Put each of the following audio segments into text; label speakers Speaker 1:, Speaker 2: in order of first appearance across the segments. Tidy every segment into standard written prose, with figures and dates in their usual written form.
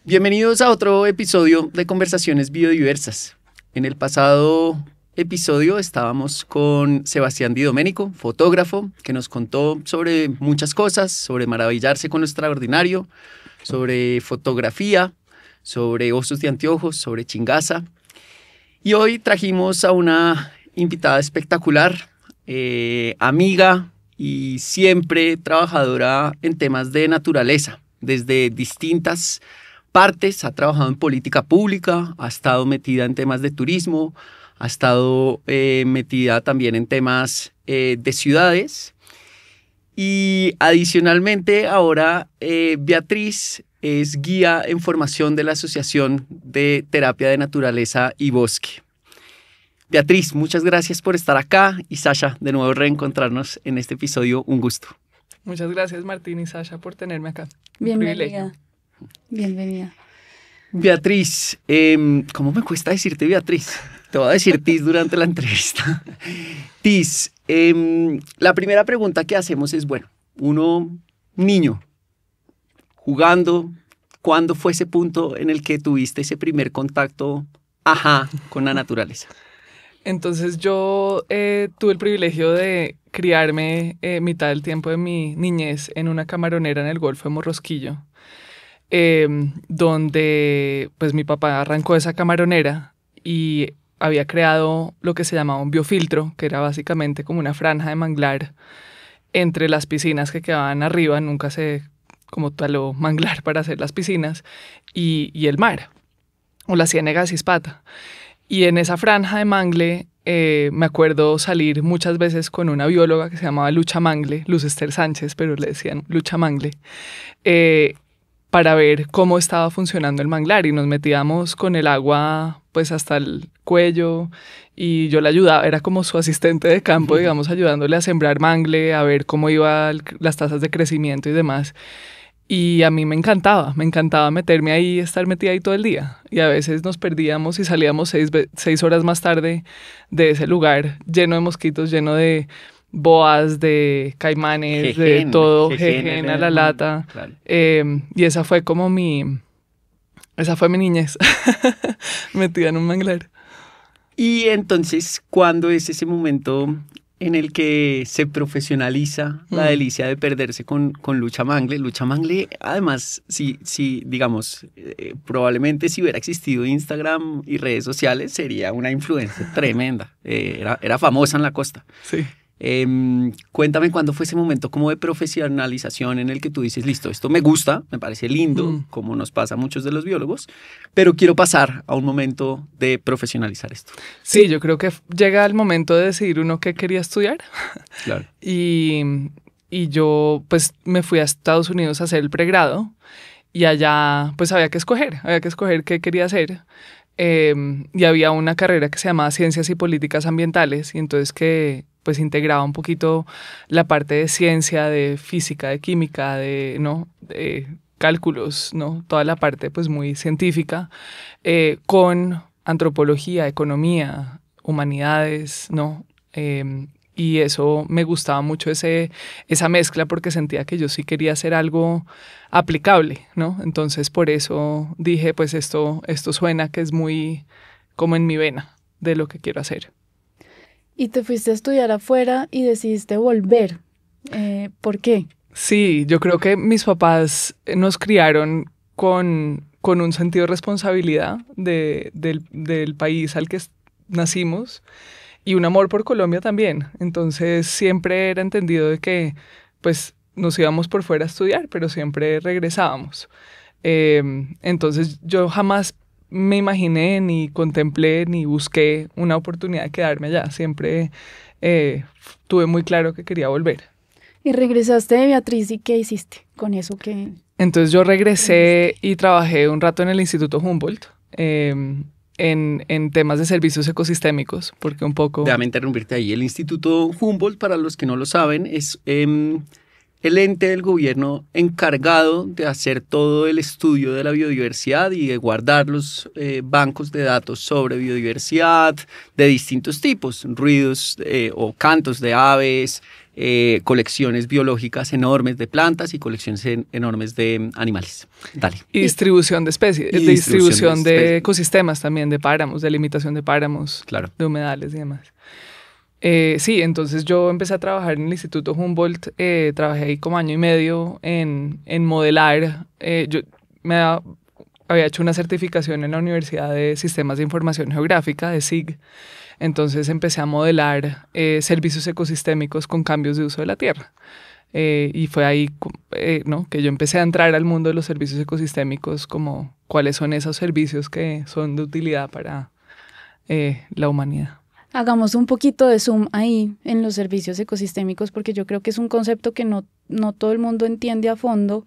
Speaker 1: Bienvenidos a otro episodio de Conversaciones Biodiversas. En el pasado episodio estábamos con Sebastián Di Domenico, fotógrafo, que nos contó sobre muchas cosas, sobre maravillarse con lo extraordinario, sobre fotografía, sobre osos de anteojos, sobre chingaza. Y hoy trajimos a una invitada espectacular, amiga y siempre trabajadora en temas de naturaleza, desde distintas partes. Ha trabajado en política pública, ha estado metida en temas de turismo, ha estado metida también en temas de ciudades. Y adicionalmente ahora Beatriz es guía en formación de la Asociación de Terapia de Naturaleza y Bosque. Beatriz, muchas gracias por estar acá, y Sasha, de nuevo reencontrarnos en este episodio, un gusto.
Speaker 2: Muchas gracias, Martín y Sasha, por tenerme acá.
Speaker 3: Bienvenida. Bienvenida.
Speaker 1: Beatriz, ¿cómo me cuesta decirte Beatriz? Te voy a decir Tiz durante la entrevista. Tiz, la primera pregunta que hacemos es, bueno, uno niño jugando, ¿cuándo fue ese punto en el que tuviste ese primer contacto, con la naturaleza?
Speaker 2: Entonces yo tuve el privilegio de criarme mitad del tiempo de mi niñez en una camaronera en el Golfo de Morrosquillo, donde pues mi papá arrancó esa camaronera y había creado lo que se llamaba un biofiltro, que era básicamente como una franja de manglar entre las piscinas que quedaban arriba, nunca se como taló manglar para hacer las piscinas, y el mar, o la ciénaga de Cispata. Y en esa franja de mangle me acuerdo salir muchas veces con una bióloga que se llamaba Lucha Mangle, Luz Ester Sánchez, pero le decían Lucha Mangle, para ver cómo estaba funcionando el manglar, y nos metíamos con el agua pues hasta el cuello y yo le ayudaba, era como su asistente de campo, digamos, ayudándole a sembrar mangle, a ver cómo iban las tasas de crecimiento y demás. Y a mí me encantaba meterme ahí, estar metida ahí todo el día. Y a veces nos perdíamos y salíamos 6 horas más tarde de ese lugar lleno de mosquitos, lleno de boas, de caimanes, de todo, jejen a la lata.
Speaker 1: Claro.
Speaker 2: Y esa fue mi niñez, metida en un manglar.
Speaker 1: Y entonces, ¿cuándo es ese momento en el que se profesionaliza la delicia de perderse con Lucha Mangle? Lucha Mangle, además, sí, digamos, probablemente si hubiera existido Instagram y redes sociales, sería una influencia tremenda. Era famosa en la costa.
Speaker 2: Sí.
Speaker 1: Cuéntame cuándo fue ese momento como de profesionalización en el que tú dices, listo, esto me gusta, me parece lindo, como nos pasa a muchos de los biólogos, pero quiero pasar a un momento de profesionalizar esto.
Speaker 2: Sí, yo creo que llega el momento de decidir uno qué quería estudiar.
Speaker 1: Claro.
Speaker 2: Y yo pues me fui a Estados Unidos a hacer el pregrado, y allá pues había que escoger qué quería hacer. Y había una carrera que se llamaba Ciencias y Políticas Ambientales, y entonces que pues integraba un poquito la parte de ciencia, de física, de química, de cálculos, ¿no? Toda la parte pues muy científica, con antropología, economía, humanidades, ¿no? Y eso me gustaba mucho, esa mezcla, porque sentía que yo sí quería hacer algo aplicable, ¿no? Entonces por eso dije, pues esto suena que es muy como en mi vena de lo que quiero hacer.
Speaker 3: Y te fuiste a estudiar afuera y decidiste volver. ¿Por qué?
Speaker 2: Sí, yo creo que mis papás nos criaron con un sentido de responsabilidad del país al que nacimos, y un amor por Colombia también. Entonces siempre era entendido de que pues nos íbamos por fuera a estudiar, pero siempre regresábamos. Entonces yo jamás me imaginé, ni contemplé, ni busqué una oportunidad de quedarme allá. Siempre tuve muy claro que quería volver.
Speaker 3: Y regresaste de Beatriz, ¿y qué hiciste con eso que...?
Speaker 2: Entonces yo regresé y trabajé un rato en el Instituto Humboldt, en temas de servicios ecosistémicos, porque un poco...
Speaker 1: Déjame interrumpirte ahí. El Instituto Humboldt, para los que no lo saben, es el ente del gobierno encargado de hacer todo el estudio de la biodiversidad y de guardar los bancos de datos sobre biodiversidad de distintos tipos, ruidos o cantos de aves, colecciones biológicas enormes de plantas y colecciones enormes de animales. Dale.
Speaker 2: Y distribución de especies,
Speaker 1: Y
Speaker 2: distribución de
Speaker 1: especies.
Speaker 2: ecosistemas también, de páramos, de limitación de páramos,
Speaker 1: Claro.
Speaker 2: de humedales y demás. Sí, entonces yo empecé a trabajar en el Instituto Humboldt, trabajé ahí como año y medio en modelar. Yo había hecho una certificación en la Universidad de Sistemas de Información Geográfica, de SIG. Entonces empecé a modelar servicios ecosistémicos con cambios de uso de la tierra. Y fue ahí ¿no? que yo empecé a entrar al mundo de los servicios ecosistémicos, como cuáles son esos servicios que son de utilidad para la humanidad.
Speaker 3: Hagamos un poquito de zoom ahí en los servicios ecosistémicos, porque yo creo que es un concepto que no todo el mundo entiende a fondo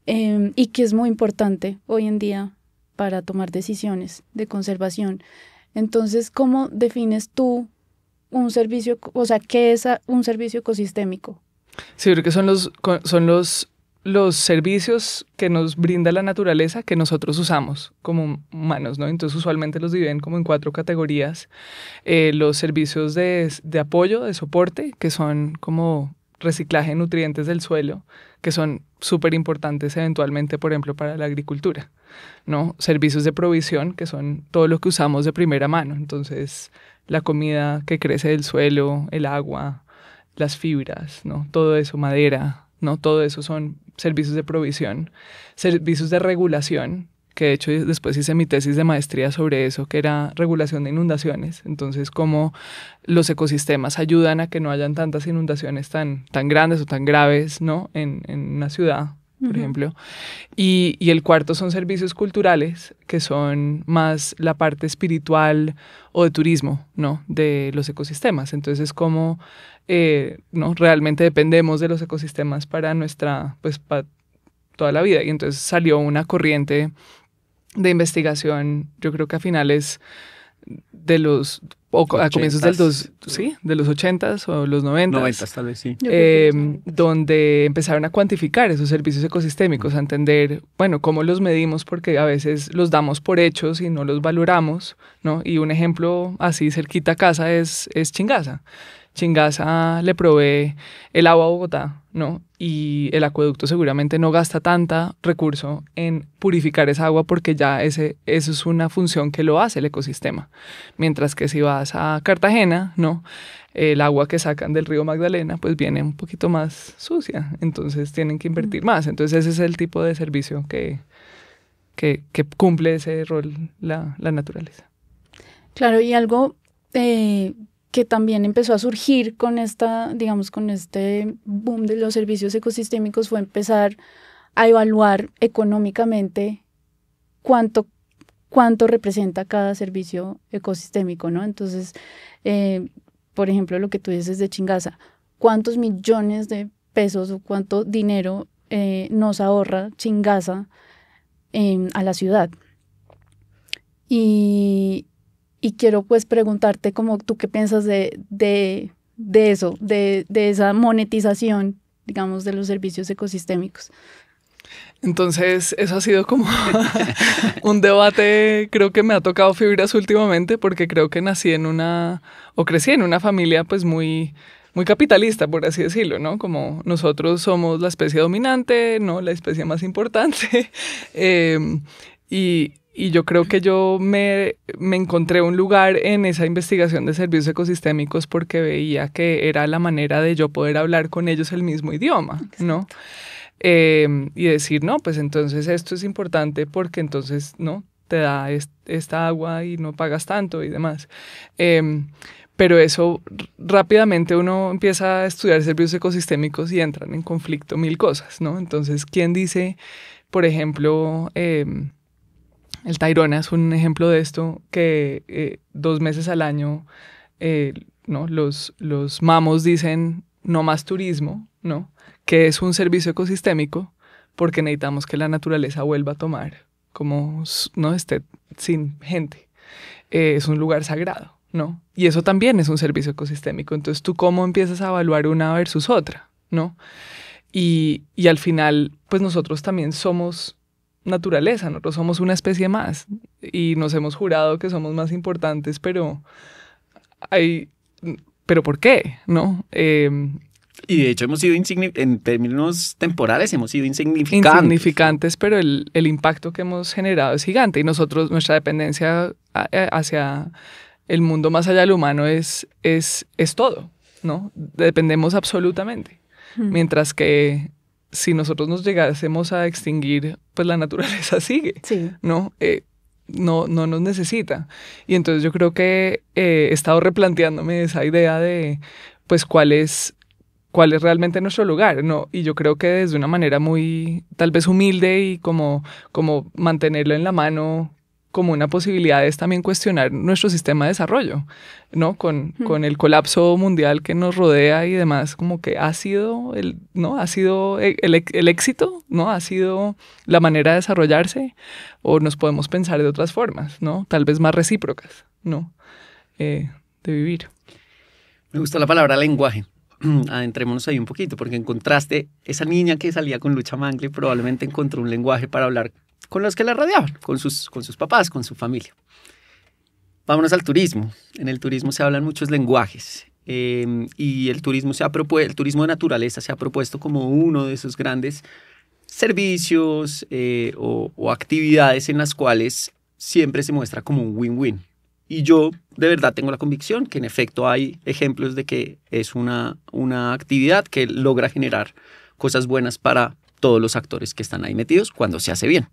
Speaker 3: y que es muy importante hoy en día para tomar decisiones de conservación. Entonces, ¿cómo defines tú un servicio, o sea, qué es un servicio ecosistémico?
Speaker 2: Sí, creo que son los servicios que nos brinda la naturaleza que nosotros usamos como humanos, ¿no? Entonces, usualmente los dividen como en 4 categorías. Los servicios de apoyo, de soporte, que son como reciclaje de nutrientes del suelo, que son súper importantes eventualmente, por ejemplo, para la agricultura, ¿no? Servicios de provisión, que son todo lo que usamos de primera mano. Entonces, la comida que crece del suelo, el agua, las fibras, ¿no? Todo eso, madera, ¿no? Todo eso son servicios de provisión. Servicios de regulación, que de hecho después hice mi tesis de maestría sobre eso, que era regulación de inundaciones. Entonces, cómo los ecosistemas ayudan a que no hayan tantas inundaciones tan grandes o tan graves, ¿no? en una ciudad, por ejemplo. Y el cuarto son servicios culturales, que son más la parte espiritual o de turismo, ¿no? de los ecosistemas. Entonces, cómo ¿no? realmente dependemos de los ecosistemas para para toda la vida. Y entonces salió una corriente de investigación, yo creo que a finales de a comienzos de los 80s o los 90s.
Speaker 1: 90 tal vez, sí.
Speaker 2: Donde empezaron a cuantificar esos servicios ecosistémicos, a entender, bueno, cómo los medimos, porque a veces los damos por hechos y no los valoramos, ¿no? Y un ejemplo así cerquita a casa es Chingaza. Chingaza le provee el agua a Bogotá, ¿no? Y el acueducto seguramente no gasta tanta recurso en purificar esa agua porque ya eso es una función que lo hace el ecosistema. Mientras que si vas a Cartagena, ¿no? El agua que sacan del río Magdalena pues viene un poquito más sucia, entonces tienen que invertir más. Entonces ese es el tipo de servicio que cumple ese rol la naturaleza.
Speaker 3: Claro, y algo que también empezó a surgir con con este boom de los servicios ecosistémicos fue empezar a evaluar económicamente cuánto representa cada servicio ecosistémico, ¿no? Entonces, por ejemplo, lo que tú dices de Chingaza, ¿cuántos millones de pesos o cuánto dinero nos ahorra Chingaza a la ciudad? Y quiero pues preguntarte como tú qué piensas de eso, de esa monetización, digamos, de los servicios ecosistémicos.
Speaker 2: Entonces, eso ha sido como un debate, creo que me ha tocado fibras últimamente, porque creo que crecí en una familia pues muy capitalista, por así decirlo, ¿no? Como nosotros somos la especie dominante, ¿no? La especie más importante. Y yo creo que yo me encontré un lugar en esa investigación de servicios ecosistémicos porque veía que era la manera de yo poder hablar con ellos el mismo idioma, ¿no? Y decir, no, pues entonces esto es importante porque entonces, ¿no? Te da esta agua y no pagas tanto y demás. Pero eso rápidamente uno empieza a estudiar servicios ecosistémicos y entran en conflicto 1000 cosas, ¿no? Entonces, ¿quién dice, por ejemplo, el Tayrona es un ejemplo de esto, que 2 meses al año ¿no? los mamos dicen no más turismo, ¿no? Que es un servicio ecosistémico porque necesitamos que la naturaleza vuelva a tomar, como no esté sin gente. Es un lugar sagrado, ¿no? Y eso también es un servicio ecosistémico. Entonces, ¿tú cómo empiezas a evaluar una versus otra, ¿no? y al final, pues nosotros también somos naturaleza, nosotros somos una especie más y nos hemos jurado que somos más importantes, pero ¿por qué? ¿No?
Speaker 1: Y de hecho hemos sido en términos temporales hemos sido insignificantes.
Speaker 2: Insignificantes, pero el impacto que hemos generado es gigante y nosotros, nuestra dependencia hacia el mundo más allá del humano es todo, ¿no? Dependemos absolutamente. Mientras que si nosotros nos llegásemos a extinguir, pues la naturaleza sigue,
Speaker 3: Sí.
Speaker 2: ¿no? No nos necesita. Y entonces yo creo que he estado replanteándome esa idea de, pues, cuál es realmente nuestro lugar, ¿no? Y yo creo que desde una manera muy, tal vez humilde y como mantenerlo en la mano como una posibilidad es también cuestionar nuestro sistema de desarrollo, ¿no? Con el colapso mundial que nos rodea y demás, como que ha sido el éxito, ¿no? Ha sido la manera de desarrollarse, o nos podemos pensar de otras formas, ¿no? Tal vez más recíprocas, ¿no? De vivir.
Speaker 1: Me gusta la palabra lenguaje. Adentrémonos ahí un poquito, porque encontraste esa niña que salía con Lucha Mangle, probablemente encontró un lenguaje para hablar con los que la rodeaban, con sus papás, con su familia. Vámonos al turismo. En el turismo se hablan muchos lenguajes y el turismo de naturaleza se ha propuesto como uno de esos grandes servicios o actividades en las cuales siempre se muestra como un win-win. Y yo de verdad tengo la convicción que en efecto hay ejemplos de que es una actividad que logra generar cosas buenas para todos los actores que están ahí metidos cuando se hace bien.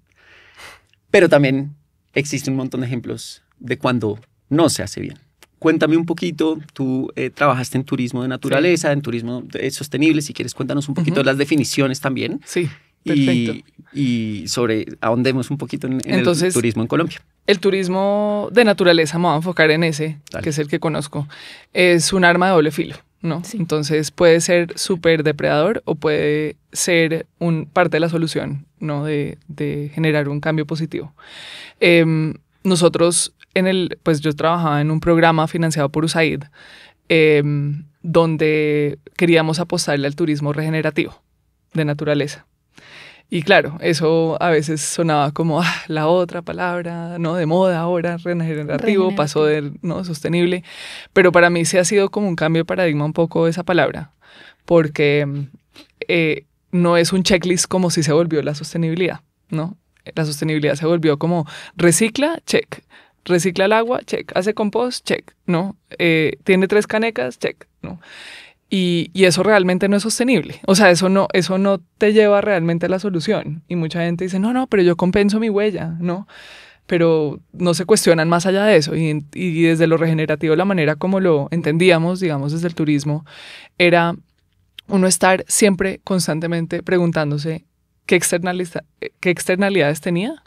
Speaker 1: Pero también existe un montón de ejemplos de cuando no se hace bien. Cuéntame un poquito, tú trabajaste en turismo de naturaleza, sí, en turismo sostenible, si quieres cuéntanos un poquito de las definiciones también.
Speaker 2: Sí, perfecto.
Speaker 1: Y sobre ahondemos un poquito en entonces, el turismo en Colombia.
Speaker 2: El turismo de naturaleza, me voy a enfocar en ese, Dale. Que es el que conozco, es un arma de doble filo, ¿no? Sí. Entonces puede ser súper depredador o puede ser parte de la solución, ¿no? De generar un cambio positivo. Nosotros, pues yo trabajaba en un programa financiado por USAID, donde queríamos apostarle al turismo regenerativo de naturaleza. Y claro, eso a veces sonaba como la otra palabra, ¿no? De moda ahora, regenerativo, pasó de ¿no? sostenible. Pero para mí sí ha sido como un cambio de paradigma un poco esa palabra, porque no es un checklist como si se volvió la sostenibilidad, ¿no? La sostenibilidad se volvió como recicla, check. Recicla el agua, check. Hace compost, check, ¿no? Tiene 3 canecas, check, ¿no? Y eso realmente no es sostenible. O sea, eso no te lleva realmente a la solución. Y mucha gente dice, no, pero yo compenso mi huella, ¿no? Pero no se cuestionan más allá de eso. Y desde lo regenerativo, la manera como lo entendíamos, digamos, desde el turismo, era uno estar siempre, constantemente preguntándose qué externalidades tenía,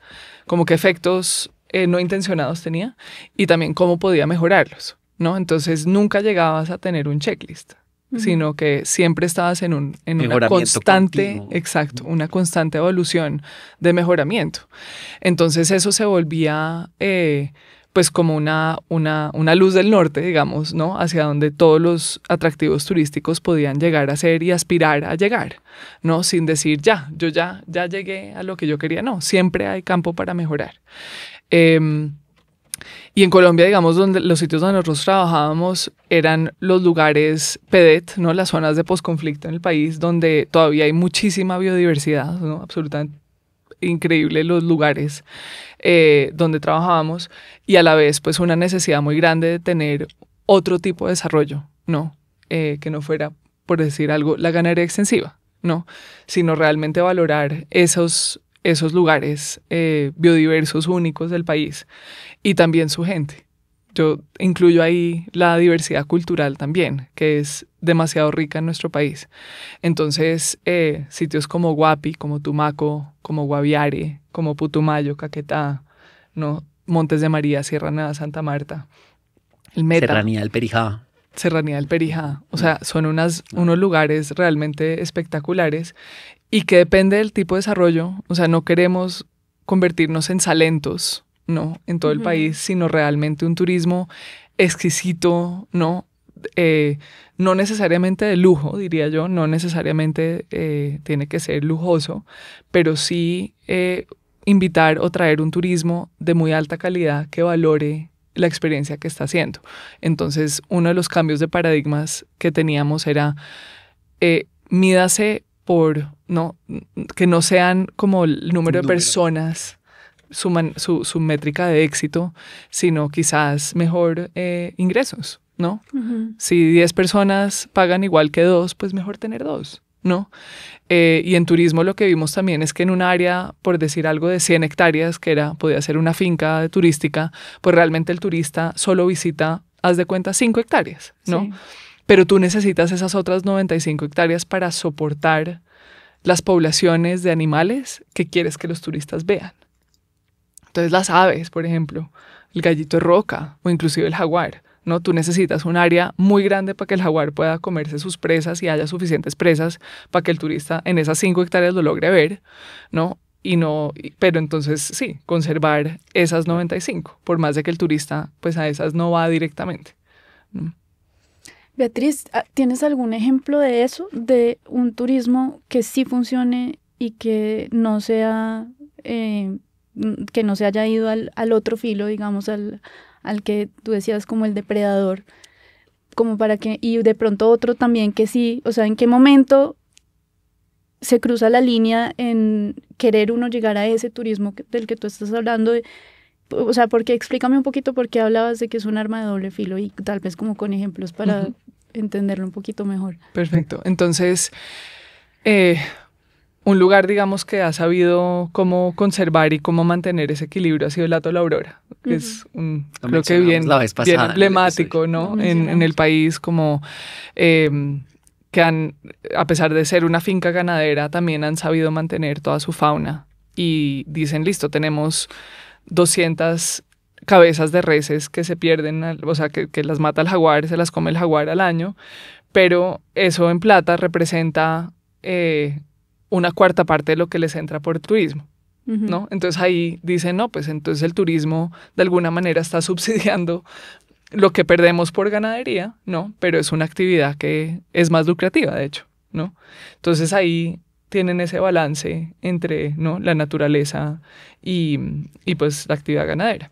Speaker 2: como qué efectos no intencionados tenía y también cómo podía mejorarlos, ¿no? Entonces nunca llegabas a tener un checklist, sino que siempre estabas en una constante, continuo. Exacto, una constante evolución de mejoramiento. Entonces eso se volvía pues como una luz del norte, digamos, ¿no? Hacia donde todos los atractivos turísticos podían llegar a ser y aspirar a llegar, ¿no? Sin decir yo ya llegué a lo que yo quería, no, siempre hay campo para mejorar. Y en Colombia, digamos, los sitios donde nosotros trabajábamos eran los lugares PEDET, ¿no? Las zonas de posconflicto en el país donde todavía hay muchísima biodiversidad, ¿no? Absolutamente increíble los lugares donde trabajábamos y a la vez pues una necesidad muy grande de tener otro tipo de desarrollo, ¿no? Que no fuera, por decir algo, la ganadería extensiva, ¿no? Sino realmente valorar esos lugares biodiversos únicos del país y también su gente. Yo incluyo ahí la diversidad cultural también, que es demasiado rica en nuestro país. Entonces, sitios como Guapi, como Tumaco, como Guaviare, como Putumayo, Caquetá, ¿no? Montes de María, Sierra Nevada, Santa Marta, el Meta.
Speaker 1: Serranía del Perijá.
Speaker 2: Serranía del Perijá. O sea, son unos lugares realmente espectaculares y que depende del tipo de desarrollo. O sea, no queremos convertirnos en Salentos, ¿no? En todo el país, sino realmente un turismo exquisito, ¿no? no necesariamente de lujo, diría yo, no necesariamente tiene que ser lujoso, pero sí invitar o traer un turismo de muy alta calidad que valore la experiencia que está haciendo. Entonces, uno de los cambios de paradigmas que teníamos era mídase por, ¿no? Que no sean como el número de personas su métrica de éxito, sino quizás mejor ingresos, ¿no? Si 10 personas pagan igual que 2, pues mejor tener 2, ¿no? Y en turismo lo que vimos también es que en un área, por decir algo, de 100 hectáreas, que podía ser una finca turística, pues realmente el turista solo visita, haz de cuenta, 5 hectáreas, ¿no? Sí. Pero tú necesitas esas otras 95 hectáreas para soportar las poblaciones de animales que quieres que los turistas vean. Entonces las aves, por ejemplo, el gallito de roca o inclusive el jaguar, ¿no? Tú necesitas un área muy grande para que el jaguar pueda comerse sus presas y haya suficientes presas para que el turista en esas 5 hectáreas lo logre ver, ¿no? Pero entonces sí, conservar esas 95, por más de que el turista pues a esas no va directamente, ¿no?
Speaker 3: Beatriz, ¿tienes algún ejemplo de eso? De un turismo que sí funcione y que no sea, que no se haya ido al otro filo, digamos, al que tú decías como el depredador, como para que, y de pronto otro también que sí, o sea, ¿en qué momento se cruza la línea en querer uno llegar a ese turismo del que tú estás hablando? O sea, porque explícame un poquito por qué hablabas de que es un arma de doble filo y tal vez como con ejemplos para entenderlo un poquito mejor.
Speaker 2: Perfecto. Entonces, un lugar, digamos, que ha sabido cómo conservar y cómo mantener ese equilibrio ha sido el Hato La Aurora, que es creo que bien emblemático, ¿no? En el país, como que han, a pesar de ser una finca ganadera, también han sabido mantener toda su fauna y dicen, listo, tenemos 200 cabezas de reses que se pierden, o sea, que las mata el jaguar, se las come el jaguar al año, pero eso en plata representa una cuarta parte de lo que les entra por turismo, ¿no? Entonces ahí dicen, no, pues entonces el turismo de alguna manera está subsidiando lo que perdemos por ganadería, ¿no? Pero es una actividad que es más lucrativa, de hecho, ¿no? Entonces ahí tienen ese balance entre, ¿no?, la naturaleza y pues la actividad ganadera.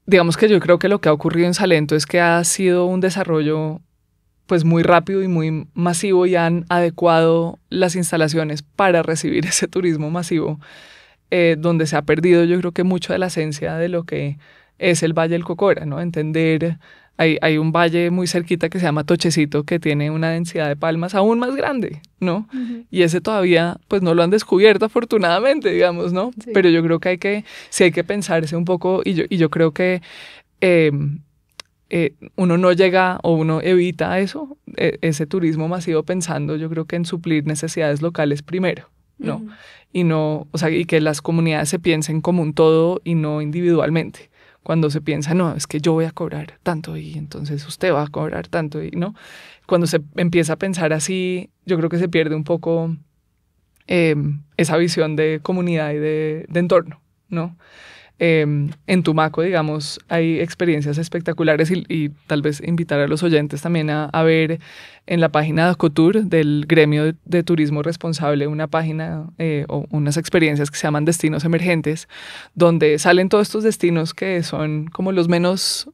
Speaker 2: Digamos que yo creo que lo que ha ocurrido en Salento es que ha sido un desarrollo pues muy rápido y muy masivo y han adecuado las instalaciones para recibir ese turismo masivo, donde se ha perdido yo creo que mucho de la esencia de lo que es el Valle del Cocora, ¿no? Entender, hay un valle muy cerquita que se llama Tochecito que tiene una densidad de palmas aún más grande, ¿no? Y ese todavía pues no lo han descubierto afortunadamente, digamos, ¿no? Sí. Pero yo creo que sí hay que pensarse un poco y yo creo que uno no llega o uno evita eso, ese turismo masivo pensando yo creo que en suplir necesidades locales primero, ¿no? Y no, o sea, y que las comunidades se piensen como un todo y no individualmente. Cuando se piensa, no, es que yo voy a cobrar tanto y entonces usted va a cobrar tanto, y ¿no? Cuando se empieza a pensar así, yo creo que se pierde un poco esa visión de comunidad y de entorno, ¿no? En Tumaco, digamos, hay experiencias espectaculares y tal vez invitar a los oyentes también a ver en la página de Acotur del Gremio de Turismo Responsable una página o unas experiencias que se llaman Destinos Emergentes, donde salen todos estos destinos que son como los menos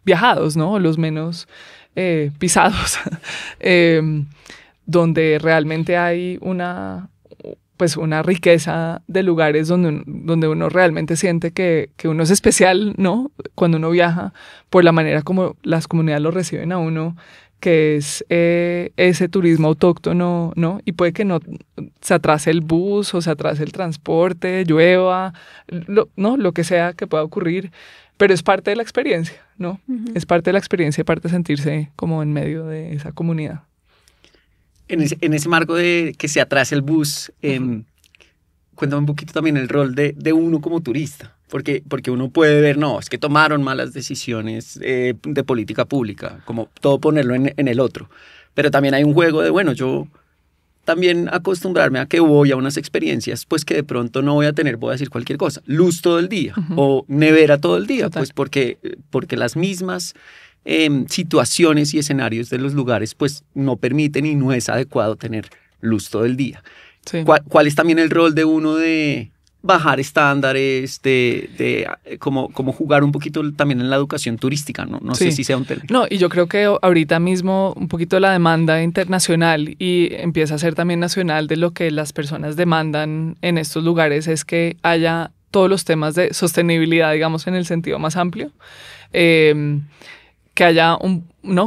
Speaker 2: viajados, ¿no? Los menos pisados, donde realmente hay una riqueza de lugares donde uno realmente siente que uno es especial, ¿no? Cuando uno viaja, por la manera como las comunidades lo reciben a uno, que es ese turismo autóctono, ¿no? Y puede que no se atrase el bus o se atrase el transporte, llueva, ¿no? Lo que sea que pueda ocurrir, pero es parte de la experiencia, ¿no? Es parte de la experiencia y parte de sentirse como en medio de esa comunidad.
Speaker 1: En ese marco de que se atrase el bus, cuéntame un poquito también el rol de uno como turista, porque uno puede ver, no, es que tomaron malas decisiones de política pública, como todo ponerlo en el otro, pero también hay un juego de, bueno, yo también acostumbrarme a que voy a unas experiencias, pues que de pronto no voy a tener, voy a decir cualquier cosa, luz todo el día o nevera todo el día, pues porque las mismas situaciones y escenarios de los lugares pues no permiten y no es adecuado tener luz todo el día.
Speaker 2: Sí.
Speaker 1: ¿Cuál es también el rol de uno de bajar estándares, de como jugar un poquito también en la educación turística? No sé si sea un término.
Speaker 2: No, y yo creo que ahorita mismo un poquito la demanda internacional y empieza a ser también nacional de lo que las personas demandan en estos lugares es que haya todos los temas de sostenibilidad, digamos, en el sentido más amplio. Que haya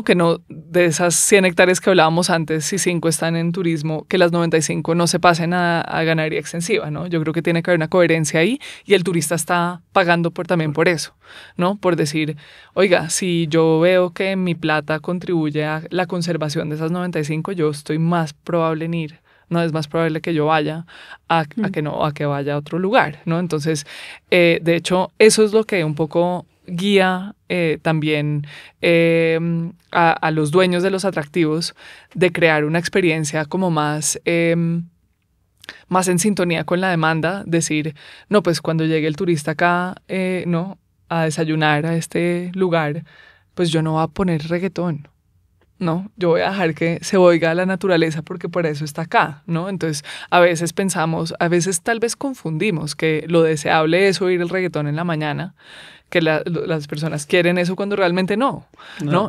Speaker 2: que no de esas 100 hectáreas que hablábamos antes, si 5 están en turismo, que las 95 no se pasen a ganadería extensiva, ¿no? Yo creo que tiene que haber una coherencia ahí y el turista está pagando también por eso, ¿no? Por decir, oiga, si yo veo que mi plata contribuye a la conservación de esas 95, yo estoy más probable en ir. No es más probable que yo vaya a que vaya a otro lugar, ¿no? Entonces, de hecho, eso es lo que un poco guía también a los dueños de los atractivos de crear una experiencia como más en sintonía con la demanda, decir, no, pues cuando llegue el turista acá, no, a desayunar a este lugar, pues yo no voy a poner reggaetón. No, yo voy a dejar que se oiga la naturaleza porque por eso está acá, ¿no? Entonces, a veces tal vez confundimos que lo deseable es oír el reggaetón en la mañana, que las personas quieren eso cuando realmente no.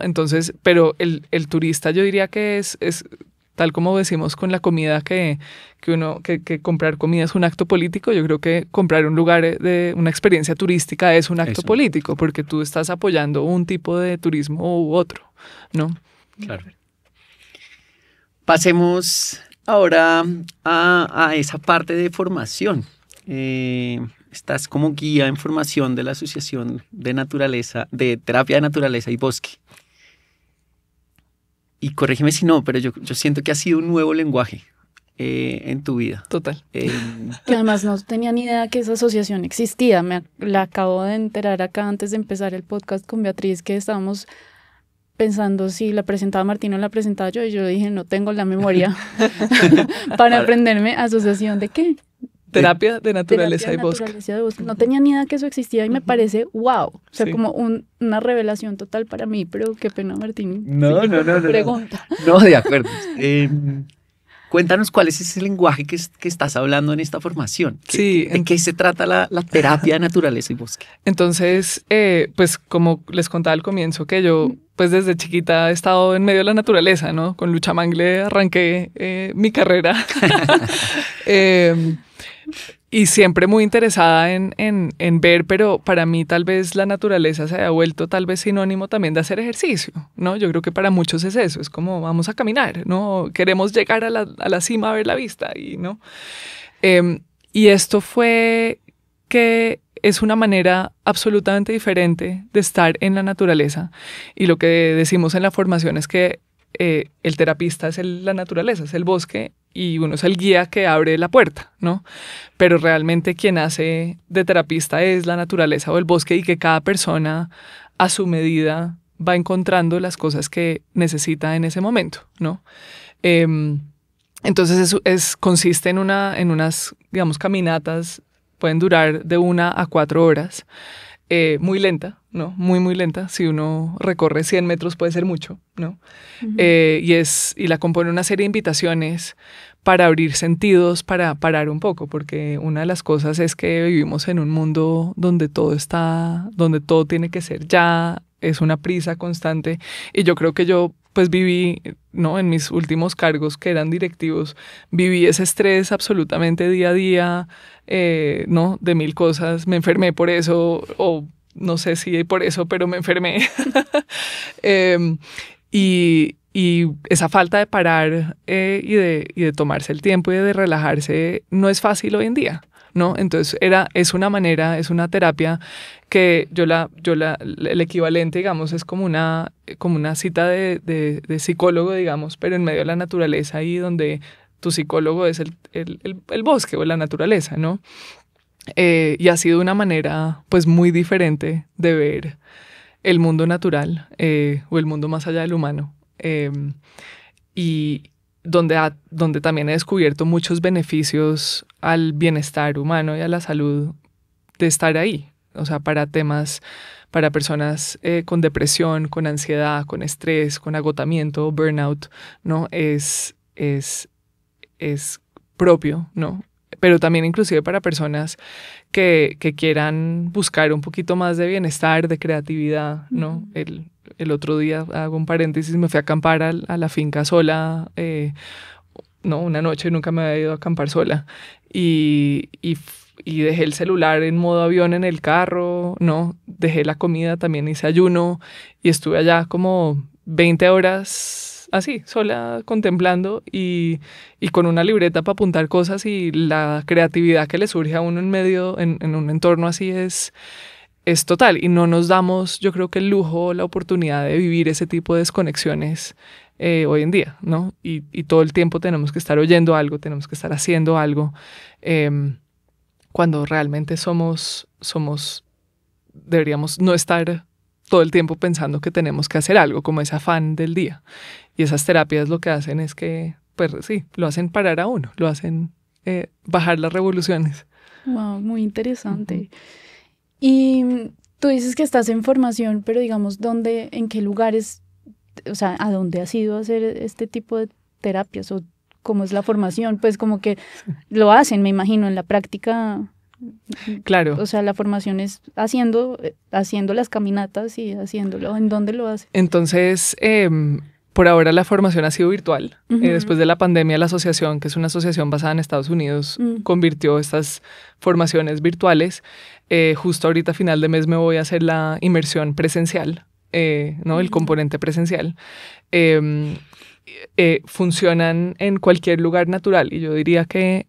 Speaker 2: Entonces, pero el turista yo diría que es tal como decimos con la comida que comprar comida es un acto político, yo creo que comprar un lugar de una experiencia turística es un acto político porque tú estás apoyando un tipo de turismo u otro, ¿no?
Speaker 1: Claro. Pasemos ahora a esa parte de formación. Estás como guía en formación de la Asociación de Terapia de Naturaleza y Bosque. Y corrígeme si no, pero yo siento que ha sido un nuevo lenguaje en tu vida.
Speaker 2: Total.
Speaker 3: Que además no tenía ni idea que esa asociación existía. La acabo de enterar acá antes de empezar el podcast con Beatriz, que estábamos pensando si la presentaba Martín o la presentaba yo, y yo dije, no tengo la memoria para aprenderme asociación de qué.
Speaker 2: Terapia de Naturaleza y Bosque.
Speaker 3: No tenía ni idea que eso existía y me parece wow. O sea, como una revelación total para mí, pero qué pena, Martín.
Speaker 1: No.
Speaker 3: Pregunta.
Speaker 1: No, de acuerdo. Cuéntanos cuál es ese lenguaje que estás hablando en esta formación. ¿De qué se trata la terapia de naturaleza y bosque?
Speaker 2: Entonces, pues como les contaba al comienzo, que yo pues desde chiquita he estado en medio de la naturaleza, ¿no? Con Luchamangle arranqué mi carrera. Y siempre muy interesada en ver, pero para mí tal vez la naturaleza se haya vuelto tal vez sinónimo también de hacer ejercicio, ¿no? Yo creo que para muchos es eso, es como vamos a caminar, ¿no? Queremos llegar a la cima a ver la vista, ¿no? Y esto fue que es una manera absolutamente diferente de estar en la naturaleza. Y lo que decimos en la formación es que el terapista es la naturaleza, es el bosque, y uno es el guía que abre la puerta, ¿no? Pero realmente quien hace de terapista es la naturaleza o el bosque, y que cada persona a su medida va encontrando las cosas que necesita en ese momento, ¿no? Entonces consiste en unas, digamos, caminatas, pueden durar de 1 a 4 horas, muy lenta, ¿no? Muy, muy lenta. Si uno recorre 100 metros puede ser mucho, ¿no? Uh-huh. Y la compone una serie de invitaciones para abrir sentidos, para parar un poco, porque una de las cosas es que vivimos en un mundo donde todo tiene que ser ya, es una prisa constante, y yo creo que yo pues viví, ¿no? En mis últimos cargos que eran directivos, viví ese estrés absolutamente día a día, ¿no? De 1000 cosas, me enfermé por eso, o no sé si por eso, pero me enfermé. Y esa falta de parar y de tomarse el tiempo y de relajarse no es fácil hoy en día, ¿no? Entonces es una terapia que el equivalente, digamos, es como una cita de psicólogo, digamos, pero en medio de la naturaleza, y donde tu psicólogo es el bosque o la naturaleza, ¿no? Y ha sido una manera pues muy diferente de ver el mundo natural o el mundo más allá del humano. Y donde también he descubierto muchos beneficios al bienestar humano y a la salud de estar ahí. O sea, para personas con depresión, con ansiedad, con estrés, con agotamiento, burnout, ¿no? Es propio, ¿no? Pero también inclusive para personas que quieran buscar un poquito más de bienestar, de creatividad, ¿no? El otro día, hago un paréntesis, me fui a acampar a la finca sola, no, una noche, nunca me había ido a acampar sola, y dejé el celular en modo avión en el carro, ¿no? Dejé la comida, también hice ayuno, y estuve allá como 20 horas así, sola, contemplando y con una libreta para apuntar cosas, y la creatividad que le surge a uno en medio, en un entorno así es total, y no nos damos, yo creo que el lujo, la oportunidad de vivir ese tipo de desconexiones hoy en día, ¿no? Y todo el tiempo tenemos que estar oyendo algo, tenemos que estar haciendo algo, cuando realmente deberíamos no estar todo el tiempo pensando que tenemos que hacer algo, como ese afán del día. Y esas terapias lo que hacen es que, pues sí, lo hacen parar a uno, lo hacen bajar las revoluciones.
Speaker 3: Wow, muy interesante. Y tú dices que estás en formación, pero digamos, ¿en qué lugares, o sea, a dónde has ido a hacer este tipo de terapias? ¿O cómo es la formación? Pues como que lo hacen, me imagino, en la práctica.
Speaker 2: Claro.
Speaker 3: O sea, la formación es haciendo las caminatas y haciéndolo. ¿En dónde lo hacen?
Speaker 2: Entonces, por ahora la formación ha sido virtual. Después de la pandemia, la asociación, que es una asociación basada en Estados Unidos, convirtió estas formaciones virtuales. Justo ahorita a final de mes me voy a hacer la inmersión presencial, ¿no? El componente presencial. Funcionan en cualquier lugar natural, y yo diría que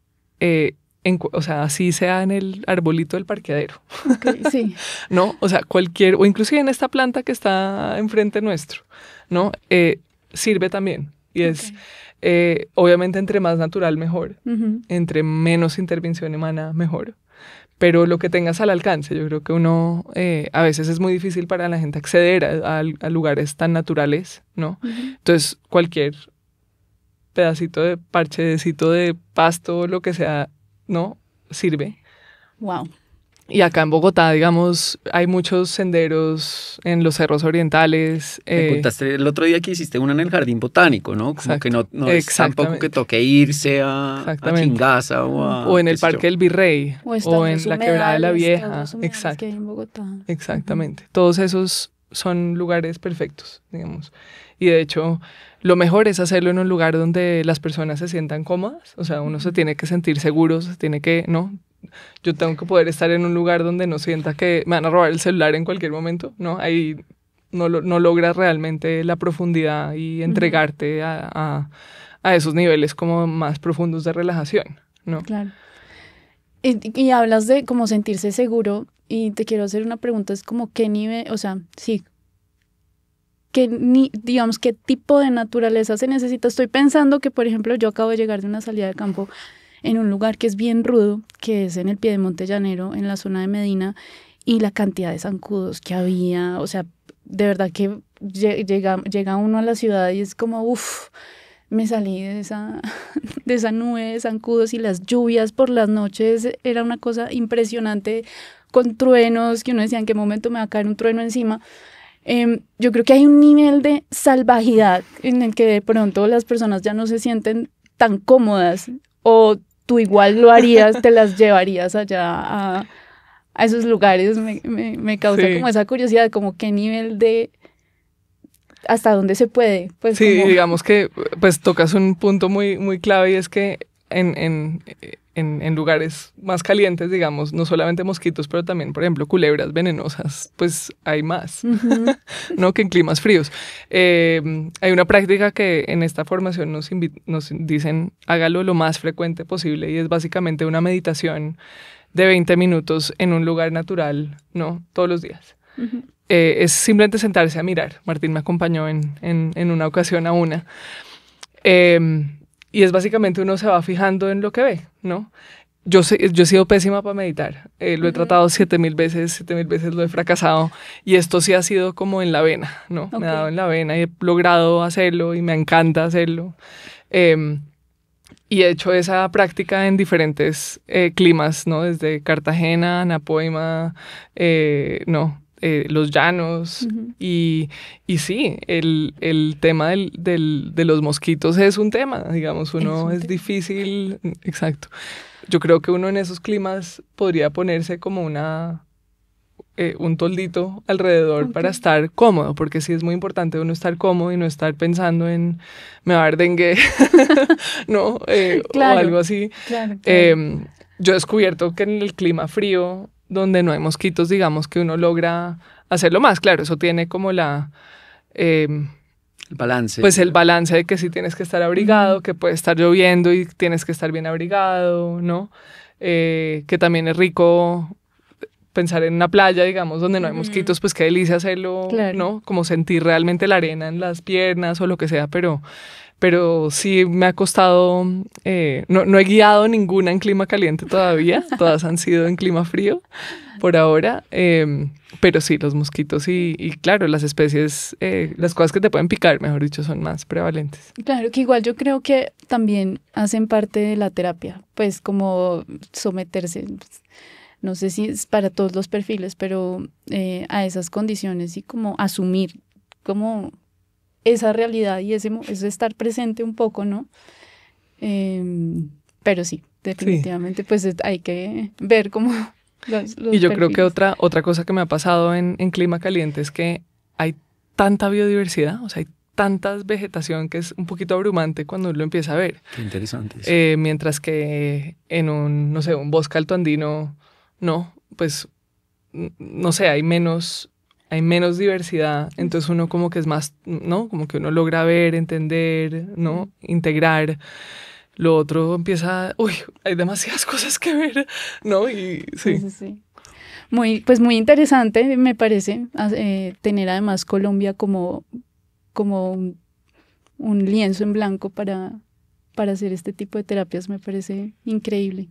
Speaker 2: o sea, así sea en el arbolito del parqueadero.
Speaker 3: Okay, sí.
Speaker 2: ¿No? O sea, o inclusive en esta planta que está enfrente nuestro, ¿no? Sirve también. Y es, obviamente, entre más natural, mejor. Entre menos intervención humana, mejor. Pero lo que tengas al alcance, yo creo que a veces es muy difícil para la gente acceder a lugares tan naturales, ¿no? Entonces, cualquier pedacito de parchecito de pasto, lo que sea, ¿no? Sirve.
Speaker 3: Wow.
Speaker 2: Y acá en Bogotá, digamos, hay muchos senderos en los cerros orientales.
Speaker 1: Me contaste el otro día que hiciste una en el Jardín Botánico, ¿no? Como
Speaker 2: Exacto,
Speaker 1: que no es tampoco que toque irse a Chingaza
Speaker 2: o en el Parque del Virrey o en la Quebrada de la Vieja.
Speaker 3: Exacto. Que hay en Bogotá.
Speaker 2: Exactamente. Todos esos son lugares perfectos, digamos. Y de hecho, lo mejor es hacerlo en un lugar donde las personas se sientan cómodas. O sea, uno se tiene que sentir seguro, se tiene que, ¿no? Yo tengo que poder estar en un lugar donde no sienta que me van a robar el celular en cualquier momento, ¿no? Ahí no logras realmente la profundidad y entregarte a esos niveles como más profundos de relajación, ¿no?
Speaker 3: Claro. Y hablas de como sentirse seguro, y te quiero hacer una pregunta, es como qué nivel, o sea, sí, digamos, qué tipo de naturaleza se necesita. Estoy pensando que, por ejemplo, yo acabo de llegar de una salida de campo en un lugar que es bien rudo, que es en el Piedemonte Llanero, en la zona de Medina, y la cantidad de zancudos que había, o sea, de verdad que llega uno a la ciudad y es como, uff, me salí de esa nube de zancudos, y las lluvias por las noches era una cosa impresionante, con truenos, que uno decía en qué momento me va a caer un trueno encima. Yo creo que hay un nivel de salvajidad en el que de pronto las personas ya no se sienten tan cómodas, o tú igual lo harías, te las llevarías allá a esos lugares. Me causa como esa curiosidad, como qué nivel de hasta dónde se puede. Pues
Speaker 2: sí,
Speaker 3: como...
Speaker 2: digamos que pues tocas un punto muy, muy clave, y es que en lugares más calientes, digamos, no solamente mosquitos, pero también, por ejemplo, culebras venenosas, pues hay más, ¿no? Que en climas fríos. Hay una práctica que en esta formación nos dicen, hágalo lo más frecuente posible, y es básicamente una meditación de 20 minutos en un lugar natural, ¿no? Todos los días. Es simplemente sentarse a mirar. Martín me acompañó en una ocasión a una. Y es básicamente uno se va fijando en lo que ve, ¿no? yo he sido pésima para meditar. Lo he tratado 7.000 veces, 7.000 veces lo he fracasado. Y esto sí ha sido como en la vena, ¿no?
Speaker 3: Okay.
Speaker 2: Me ha dado en la vena y he logrado hacerlo y me encanta hacerlo. Y he hecho esa práctica en diferentes climas, ¿no? Desde Cartagena, Napoima, los llanos. Y sí, el tema de los mosquitos es un tema, digamos, uno es difícil, exacto. Yo creo que uno en esos climas podría ponerse como un toldito alrededor para estar cómodo, porque sí es muy importante uno estar cómodo y no estar pensando en me va a dar dengue, ¿no?
Speaker 3: Claro,
Speaker 2: o algo así.
Speaker 3: Claro.
Speaker 2: Yo he descubierto que en el clima frío, donde no hay mosquitos, digamos que uno logra hacerlo más. Claro, eso tiene como
Speaker 1: el balance.
Speaker 2: Pues el balance de que sí tienes que estar abrigado, que puede estar lloviendo y tienes que estar bien abrigado, ¿no? Que también es rico pensar en una playa, digamos, donde no hay mosquitos, pues qué delicia hacerlo,
Speaker 3: claro.
Speaker 2: ¿no? Como sentir realmente la arena en las piernas o lo que sea, pero sí me ha costado, no he guiado ninguna en clima caliente todavía, todas han sido en clima frío por ahora, pero sí, los mosquitos y claro, las especies, las cosas que te pueden picar, mejor dicho, son más prevalentes.
Speaker 3: Claro, que igual yo creo que también hacen parte de la terapia, pues como someterse, no sé si es para todos los perfiles, pero a esas condiciones y como asumir como esa realidad y eso estar presente un poco, ¿no? Pero sí, definitivamente pues hay que ver cómo los
Speaker 2: y yo
Speaker 3: perfiles.
Speaker 2: creo que otra cosa que me ha pasado en clima caliente es que hay tanta biodiversidad, o sea, hay tanta vegetación que es un poquito abrumante cuando uno lo empieza a ver.
Speaker 1: Qué interesante eso.
Speaker 2: Mientras que en un bosque altoandino, no, pues, no sé, hay menos diversidad, entonces uno como que es más, ¿no? Como que uno logra ver, entender, ¿no? Integrar. Lo otro empieza, hay demasiadas cosas que ver, ¿no? Y sí.
Speaker 3: Sí. Muy interesante, me parece, tener además Colombia como un lienzo en blanco para hacer este tipo de terapias, me parece increíble.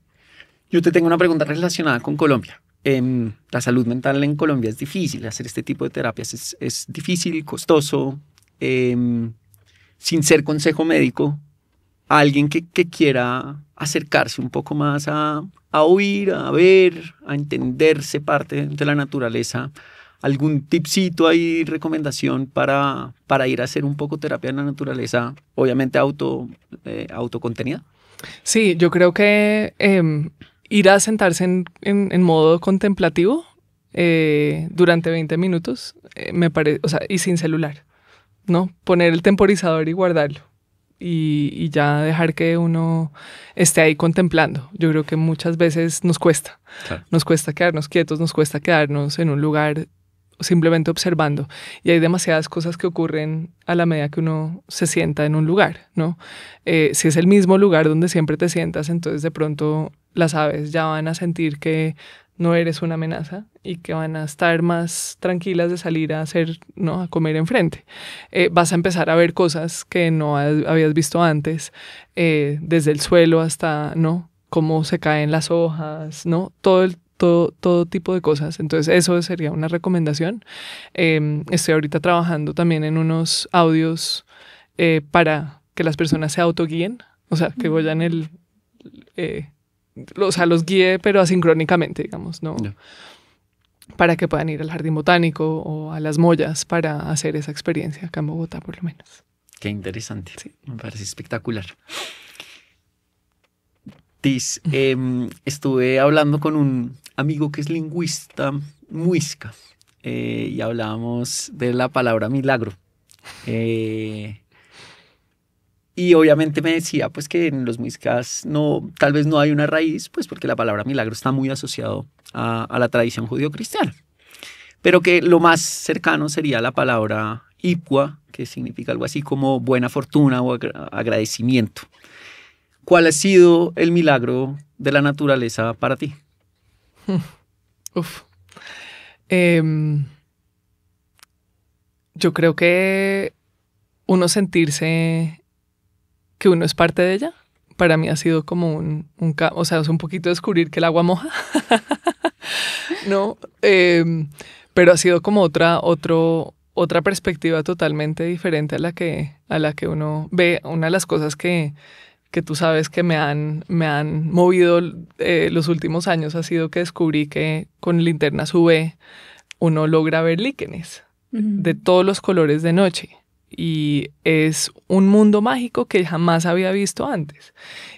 Speaker 1: Yo te tengo una pregunta relacionada con Colombia. La salud mental en Colombia es difícil, hacer este tipo de terapias es difícil, costoso, sin ser consejo médico, a alguien que quiera acercarse un poco más a oír, a ver, a entenderse parte de la naturaleza. ¿Algún tipcito ahí, recomendación para ir a hacer un poco terapia en la naturaleza, obviamente autocontenida?
Speaker 2: Sí, yo creo que ir a sentarse en modo contemplativo durante 20 minutos, me parece, o sea, y sin celular, ¿no? Poner el temporizador y guardarlo. Y ya dejar que uno esté ahí contemplando. Yo creo que muchas veces nos cuesta. Claro. Nos cuesta quedarnos quietos, nos cuesta quedarnos en un lugar simplemente observando. Y hay demasiadas cosas que ocurren a la medida que uno se sienta en un lugar, ¿no? Si es el mismo lugar donde siempre te sientas, entonces de pronto las aves ya van a sentir que no eres una amenaza y que van a estar más tranquilas de salir a hacer, ¿no? A comer enfrente. Vas a empezar a ver cosas que no habías visto antes, desde el suelo hasta, ¿no? Cómo se caen las hojas, ¿no? Todo tipo de cosas. Entonces eso sería una recomendación. Estoy ahorita trabajando también en unos audios para que las personas se autoguíen, o sea, que vayan los guíe, pero asincrónicamente, digamos, ¿no? No. Para que puedan ir al jardín botánico o a las Mollas para hacer esa experiencia acá en Bogotá, por lo menos.
Speaker 1: Qué interesante.
Speaker 2: Sí.
Speaker 1: Me parece espectacular. Tis, estuve hablando con un amigo que es lingüista muisca y hablábamos de la palabra milagro. Y obviamente me decía pues que en los muiscas tal vez no hay una raíz, pues porque la palabra milagro está muy asociado a la tradición judío-cristiana. Pero que lo más cercano sería la palabra ipua, que significa algo así como buena fortuna o agradecimiento. ¿Cuál ha sido el milagro de la naturaleza para ti?
Speaker 2: Yo creo que uno sentirse que uno es parte de ella, para mí ha sido como o sea, es un poquito descubrir que el agua moja, ¿no? Pero ha sido como otra perspectiva totalmente diferente a la que uno ve. Una de las cosas que tú sabes que me han movido los últimos años ha sido que descubrí que con linternas UV uno logra ver líquenes de todos los colores de noche. Y es un mundo mágico que jamás había visto antes.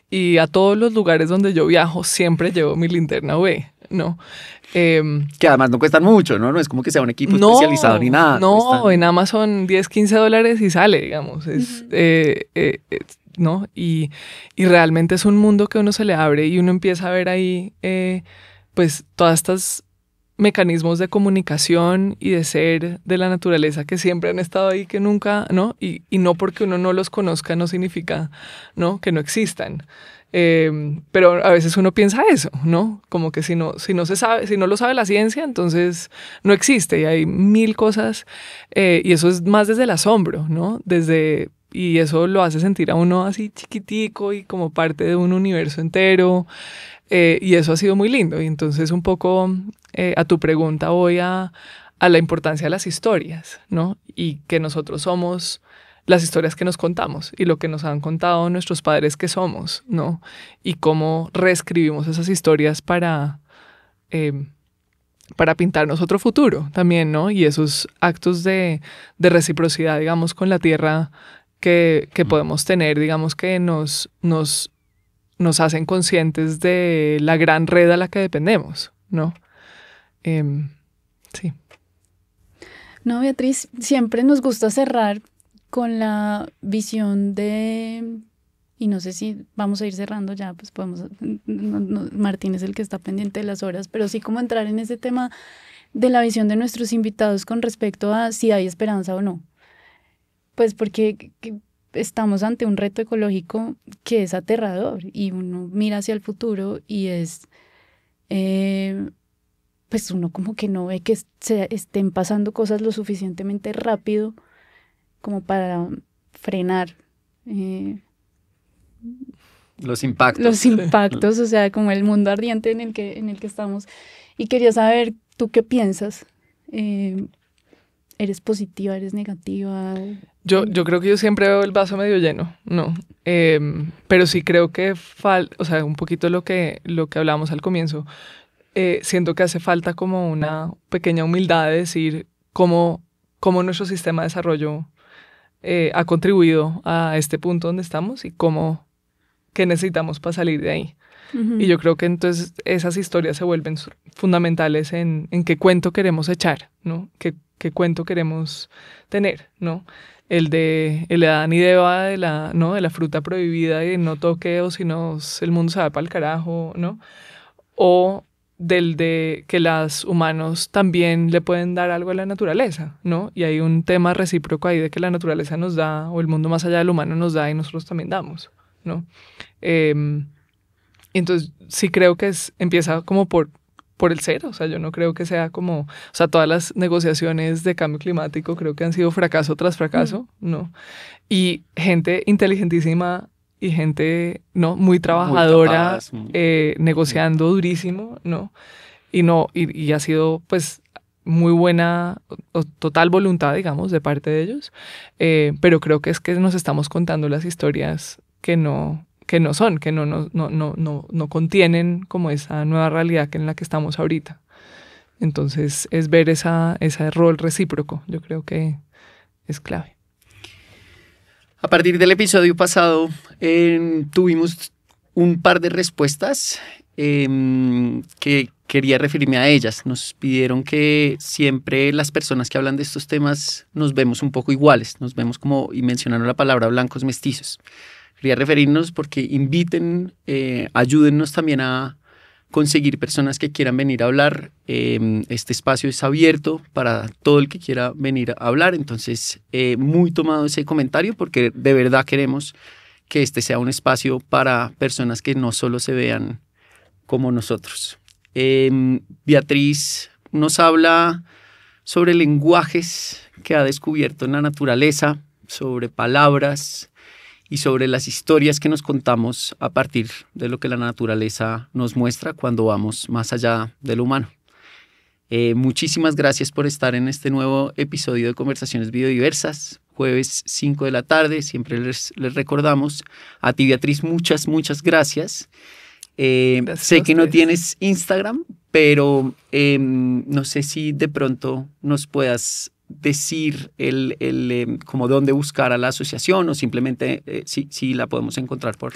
Speaker 2: Y a todos los lugares donde yo viajo siempre llevo mi linterna UV, ¿no?
Speaker 1: Que además no cuestan mucho, ¿no? No es como que sea un equipo especializado ni nada.
Speaker 2: No, en Amazon $10-15 y sale, digamos. ¿No? Y realmente es un mundo que uno se le abre y uno empieza a ver ahí pues todas estas mecanismos de comunicación y de ser de la naturaleza que siempre han estado ahí, que nunca, ¿no? Y no porque uno no los conozca no significa, ¿no?, que no existan. Pero a veces uno piensa eso, ¿no? Como que si no se sabe, si no lo sabe la ciencia, entonces no existe y hay mil cosas y eso es más desde el asombro, ¿no? Y eso lo hace sentir a uno así chiquitico y como parte de un universo entero. Y eso ha sido muy lindo. Y entonces un poco a tu pregunta voy a la importancia de las historias, ¿no? Y que nosotros somos las historias que nos contamos y lo que nos han contado nuestros padres que somos, ¿no? Y cómo reescribimos esas historias para pintarnos otro futuro también, ¿no? Y esos actos de reciprocidad, digamos, con la tierra que podemos tener, digamos, que nos hacen conscientes de la gran red a la que dependemos, ¿no? Sí.
Speaker 3: No, Beatriz, siempre nos gusta cerrar con la visión de, y no sé si vamos a ir cerrando ya, pues podemos, Martín es el que está pendiente de las horas, pero sí como entrar en ese tema de la visión de nuestros invitados con respecto a si hay esperanza o no. Pues porque estamos ante un reto ecológico que es aterrador y uno mira hacia el futuro y es, pues uno como que no ve que se estén pasando cosas lo suficientemente rápido como para frenar
Speaker 1: los impactos.
Speaker 3: Los impactos, o sea, como el mundo ardiente en el que estamos. Y quería saber, ¿tú qué piensas? ¿Eres positiva, eres negativa?
Speaker 2: Yo creo que yo siempre veo el vaso medio lleno, ¿no? Pero sí creo que o sea, un poquito lo que hablábamos al comienzo, siento que hace falta como una pequeña humildad de decir cómo nuestro sistema de desarrollo ha contribuido a este punto donde estamos y qué necesitamos para salir de ahí. Uh-huh. Y yo creo que entonces esas historias se vuelven fundamentales en qué cuento queremos echar, ¿no? ¿Qué cuento queremos tener, ¿no? El de Adán y Eva, de la fruta prohibida y no toque o si no el mundo se va para el carajo, ¿no? O del de que los humanos también le pueden dar algo a la naturaleza, ¿no? Y hay un tema recíproco ahí de que la naturaleza nos da o el mundo más allá del humano nos da y nosotros también damos, ¿no? Entonces sí creo que empieza como por el ser, o sea, yo no creo que sea como, o sea, todas las negociaciones de cambio climático creo que han sido fracaso tras fracaso, ¿no? Y gente inteligentísima y gente, ¿no?, muy trabajadora, negociando durísimo, ¿no? Y ha sido, pues, muy buena, total voluntad, digamos, de parte de ellos, pero creo que es que nos estamos contando las historias que no contienen como esa nueva realidad en la que estamos ahorita. Entonces es ver ese rol recíproco, yo creo que es clave.
Speaker 1: A partir del episodio pasado tuvimos un par de respuestas que quería referirme a ellas. Nos pidieron que siempre las personas que hablan de estos temas nos vemos un poco iguales, nos vemos como, y mencionaron la palabra blancos mestizos. Quería referirnos porque inviten, ayúdennos también a conseguir personas que quieran venir a hablar. Este espacio es abierto para todo el que quiera venir a hablar. Entonces, muy tomado ese comentario porque de verdad queremos que este sea un espacio para personas que no solo se vean como nosotros. Beatriz nos habla sobre lenguajes que ha descubierto en la naturaleza, sobre palabras y sobre las historias que nos contamos a partir de lo que la naturaleza nos muestra cuando vamos más allá de lo humano. Muchísimas gracias por estar en este nuevo episodio de Conversaciones Biodiversas, jueves 5 de la tarde, siempre les recordamos. A ti, Beatriz, muchas gracias. Sé que no tienes Instagram, pero no sé si de pronto nos puedas decir como dónde buscar a la asociación o simplemente si la podemos encontrar por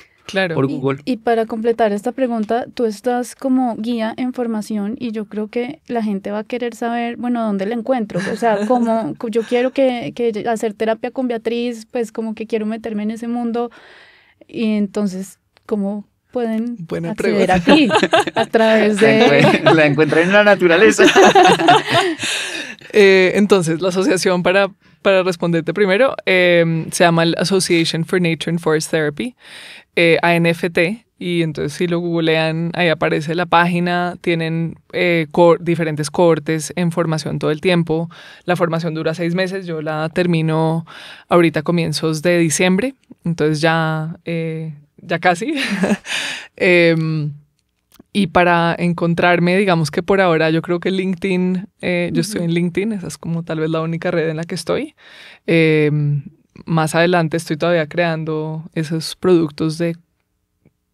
Speaker 1: Google.
Speaker 3: Y para completar esta pregunta, tú estás como guía en formación y yo creo que la gente va a querer saber, bueno, ¿dónde la encuentro? O sea, como yo quiero que hacer terapia con Beatriz, pues como que quiero meterme en ese mundo y entonces, ¿cómo pueden acceder a ti a través de...?
Speaker 1: La encuentran en la naturaleza.
Speaker 2: Entonces, la asociación, para responderte primero, se llama Association for Nature and Forest Therapy, ANFT, y entonces si lo googlean, ahí aparece la página, tienen diferentes cohortes en formación todo el tiempo. La formación dura 6 meses, yo la termino ahorita a comienzos de diciembre, entonces ya casi. Y para encontrarme, digamos que por ahora yo creo que LinkedIn, yo estoy en LinkedIn, esa es como tal vez la única red en la que estoy. Más adelante estoy todavía creando esos productos de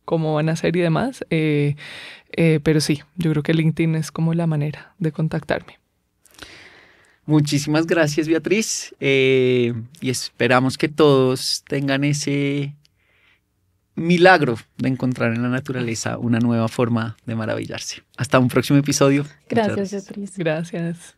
Speaker 2: cómo van a ser y demás. Pero sí, yo creo que LinkedIn es como la manera de contactarme.
Speaker 1: Muchísimas gracias, Beatriz. Y esperamos que todos tengan ese milagro de encontrar en la naturaleza una nueva forma de maravillarse. Hasta un próximo episodio.
Speaker 3: Gracias, Beatriz.
Speaker 2: Gracias.